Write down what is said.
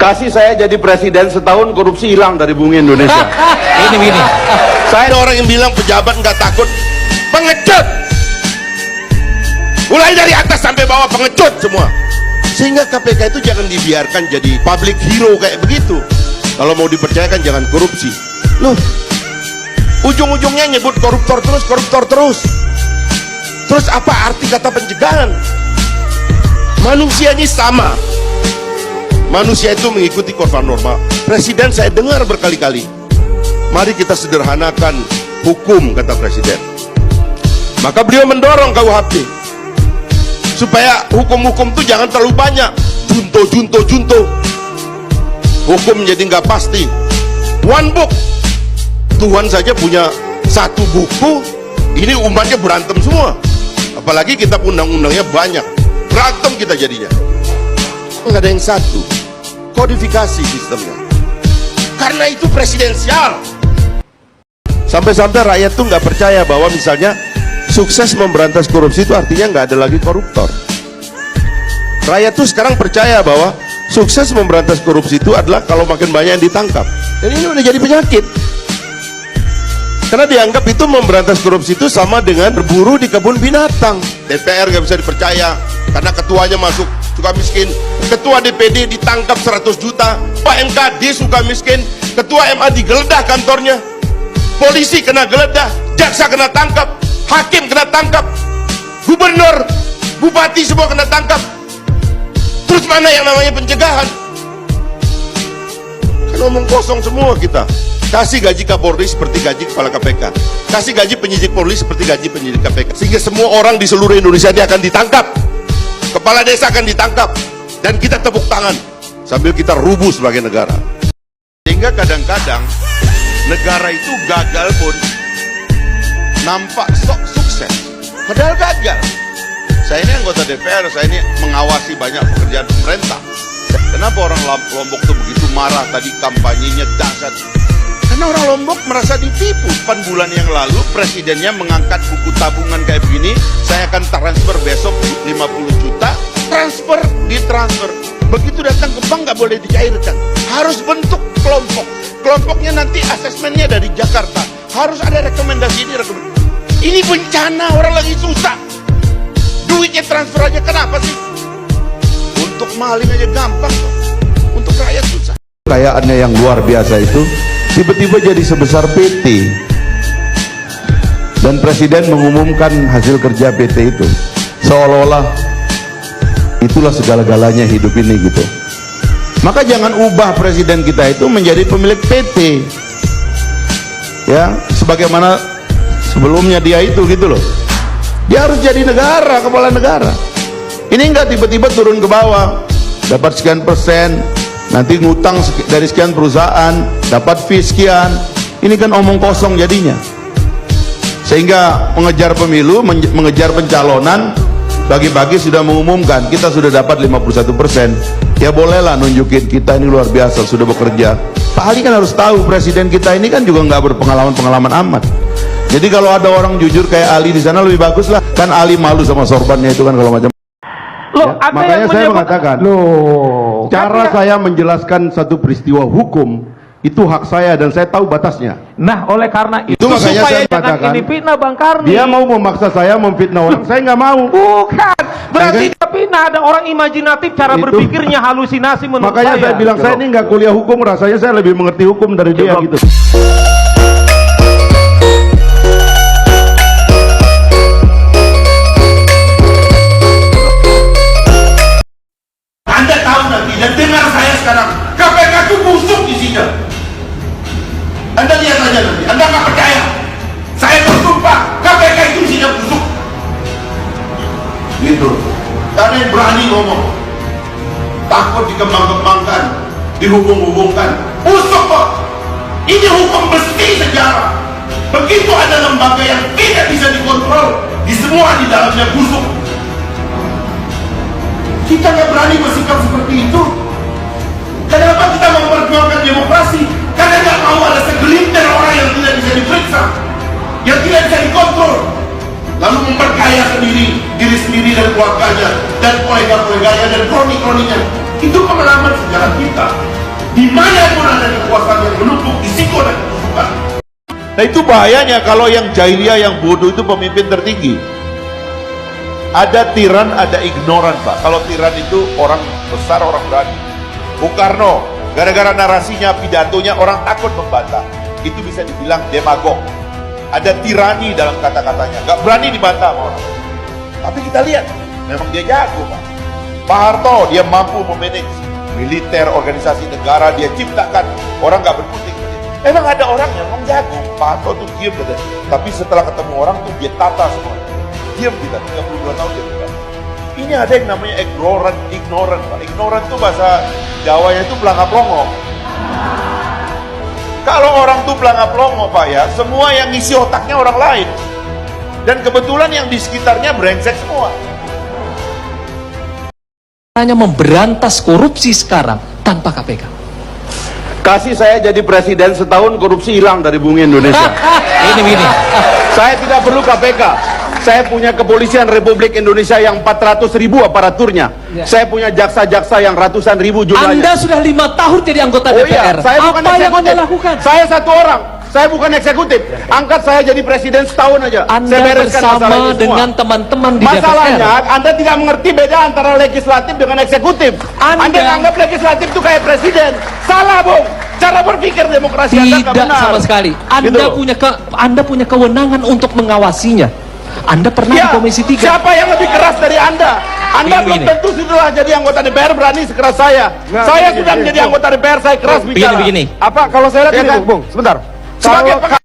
Kasih saya jadi presiden setahun, korupsi hilang dari bumi Indonesia. Ini. Saya ada orang yang bilang pejabat nggak takut, pengecut. Mulai dari atas sampai bawah pengecut semua. Sehingga KPK itu jangan dibiarkan jadi public hero kayak begitu. Kalau mau dipercayakan jangan korupsi. Loh, ujung-ujungnya nyebut koruptor terus. Terus apa arti kata pencegahan? Manusia ini sama. Manusia itu mengikuti korban normal. Presiden saya dengar berkali-kali, mari kita sederhanakan hukum, kata presiden. Maka beliau mendorong KUHP supaya hukum-hukum itu jangan terlalu banyak. Junto. Hukum jadi nggak pasti. One book. Tuhan saja punya satu buku, ini umatnya berantem semua. Apalagi kita undang-undangnya banyak, berantem kita jadinya. Nggak ada yang satu. Kodifikasi sistemnya. Karena itu presidensial. Sampai-sampai rakyat tuh nggak percaya bahwa misalnya sukses memberantas korupsi itu artinya nggak ada lagi koruptor. Rakyat tuh sekarang percaya bahwa sukses memberantas korupsi itu adalah kalau makin banyak yang ditangkap. Dan ini udah jadi penyakit. Karena dianggap itu memberantas korupsi itu sama dengan berburu di kebun binatang. DPR nggak bisa dipercaya karena ketuanya masuk Sukamiskin, ketua DPD ditangkap 100 juta, Pak MKD Sukamiskin, ketua MA digeledah kantornya, polisi kena geledah, jaksa kena tangkap, hakim kena tangkap, gubernur, bupati semua kena tangkap. Terus mana yang namanya pencegahan? Kan ngomong kosong semua kita. Kasih gaji Kapolri seperti gaji kepala KPK, kasih gaji penyidik Polri seperti gaji penyidik KPK, sehingga semua orang di seluruh Indonesia ini akan ditangkap. Kepala desa akan ditangkap dan kita tepuk tangan sambil kita rubuh sebagai negara. Sehingga kadang-kadang negara itu gagal pun nampak sok sukses, padahal gagal. Saya ini anggota DPR, saya ini mengawasi banyak pekerjaan pemerintah. Kenapa orang Lombok tuh begitu marah tadi, kampanyenya dahsyat? Karena orang Lombok merasa ditipu. 8 bulan yang lalu presidennya mengangkat buku tabungan kayak begini, saya akan transfer besok 50 juta, ditransfer. Begitu datang ke bank nggak boleh dicairkan, harus bentuk kelompok. Kelompoknya nanti asesmennya dari Jakarta, harus ada rekomendasi ini, Ini bencana, orang lagi susah. Duitnya transfer aja, kenapa sih? Untuk maling aja gampang, untuk rakyat susah. Kekayaannya yang luar biasa itu tiba-tiba jadi sebesar PT, dan presiden mengumumkan hasil kerja PT itu seolah-olah itulah segala-galanya hidup ini gitu. Maka jangan ubah presiden kita itu menjadi pemilik PT, ya, sebagaimana sebelumnya dia itu gitu loh. Dia harus jadi negara, kepala negara. Ini enggak tiba-tiba turun ke bawah, dapat sekian persen, nanti ngutang dari sekian perusahaan, dapat fee sekian. Ini kan omong kosong jadinya. Sehingga mengejar pemilu, mengejar pencalonan, pagi-pagi sudah mengumumkan kita sudah dapat 51%. Ya bolehlah nunjukin kita ini luar biasa sudah bekerja. Pak Ali kan harus tahu presiden kita ini kan juga nggak berpengalaman amat. Jadi kalau ada orang jujur kayak Ali di sana lebih bagus lah. Kan Ali malu sama sorbannya itu kan kalau macam. Loh, Ya, makanya saya mengatakan, cara saya menjelaskan satu peristiwa hukum itu hak saya dan saya tahu batasnya. Nah, oleh karena itu makanya supaya saya jangan katakan, ini fitnah Bang Karni. Dia mau memaksa saya memfitnah orang, saya nggak mau. Bukan, berarti Saya dia fitnah. Ada orang imajinatif, cara Itu. berpikirnya halusinasi menurut Makanya saya bilang saya ini nggak kuliah hukum, rasanya saya lebih mengerti hukum dari dia gitu. Anda tahu nanti dan dengar saya sekarang, KPK itu busuk isinya. Anda lihat aja nanti, Anda nggak percaya. Saya bersumpah, KPK itu isinya busuk. Gitu. Karena yang berani ngomong, takut dikembang-kembangkan, dihubung-hubungkan. Busuk kok. Ini hukum besi sejarah. Begitu ada lembaga yang tidak bisa dikontrol, di semua di dalamnya busuk. Kita nggak berani bersikap seperti itu. Kenapa kita memperjuangkan demokrasi? Karena nggak mau ada segelintir orang yang tidak bisa diperiksa, yang tidak bisa dikontrol, lalu memperkaya sendiri, diri sendiri dan keluarganya, dan kolega-koleganya dan kroni-kroninya. Itu pengalaman sejarah kita. Nah itu bahayanya kalau yang jahiliyah, yang bodoh itu pemimpin tertinggi. Ada tiran, ada ignoran, Pak. Kalau tiran itu orang besar, orang berani. Bung Karno, gara-gara narasinya, pidatonya, orang takut membantah. Itu bisa dibilang demagog. Ada tirani dalam kata-katanya, nggak berani dibantah sama orang. Tapi kita lihat, memang dia jago, Pak. Pak Harto, dia mampu memanage militer, organisasi negara, dia ciptakan orang nggak berkutik. Memang ada orang yang memang jago. Pak Harto tuh diam, tapi setelah ketemu orang tuh dia tata semua. Diam kita, 32 tahun dia bukan. Ini ada yang namanya ignoran, Pak. Ignoran itu bahasa Jawanya itu pelangap longo. Kalau orang tuh pelangap longo, Pak, ya, semua yang ngisi otaknya orang lain. Dan kebetulan yang di sekitarnya brengsek semua. Hanya memberantas korupsi sekarang tanpa KPK. Kasih saya jadi presiden setahun, korupsi hilang dari bumi Indonesia. Ini. Saya tidak perlu KPK. Saya punya kepolisian Republik Indonesia yang 400.000 aparaturnya. Ya. Saya punya jaksa-jaksa yang ratusan ribu jumlahnya. Anda sudah 5 tahun jadi anggota DPR. saya bukan Apa yang Anda eksekutif. lakukan? Saya satu orang. Saya bukan eksekutif. Angkat saya jadi presiden setahun aja. Anda saya bereskan masalah bersama ini semua. dengan teman-teman di Masalahnya, DPR. Anda tidak mengerti beda antara legislatif dengan eksekutif. Anda anggap legislatif itu kayak presiden. Salah, Bung. Cara berpikir demokrasi Anda nggak Tidak benar. sama sekali. Anda Gitu. Anda punya kewenangan untuk mengawasinya. Anda pernah di Komisi 3. Siapa yang lebih keras dari Anda? Anda belum Begini. tentu setelah jadi anggota DPR berani sekeras saya. Saya sudah menjadi anggota DPR, saya keras bicara. Begini. Apa kalau saya lihat Ya ini, kan? Bung, sebentar. Sebagai Kalau- pengacara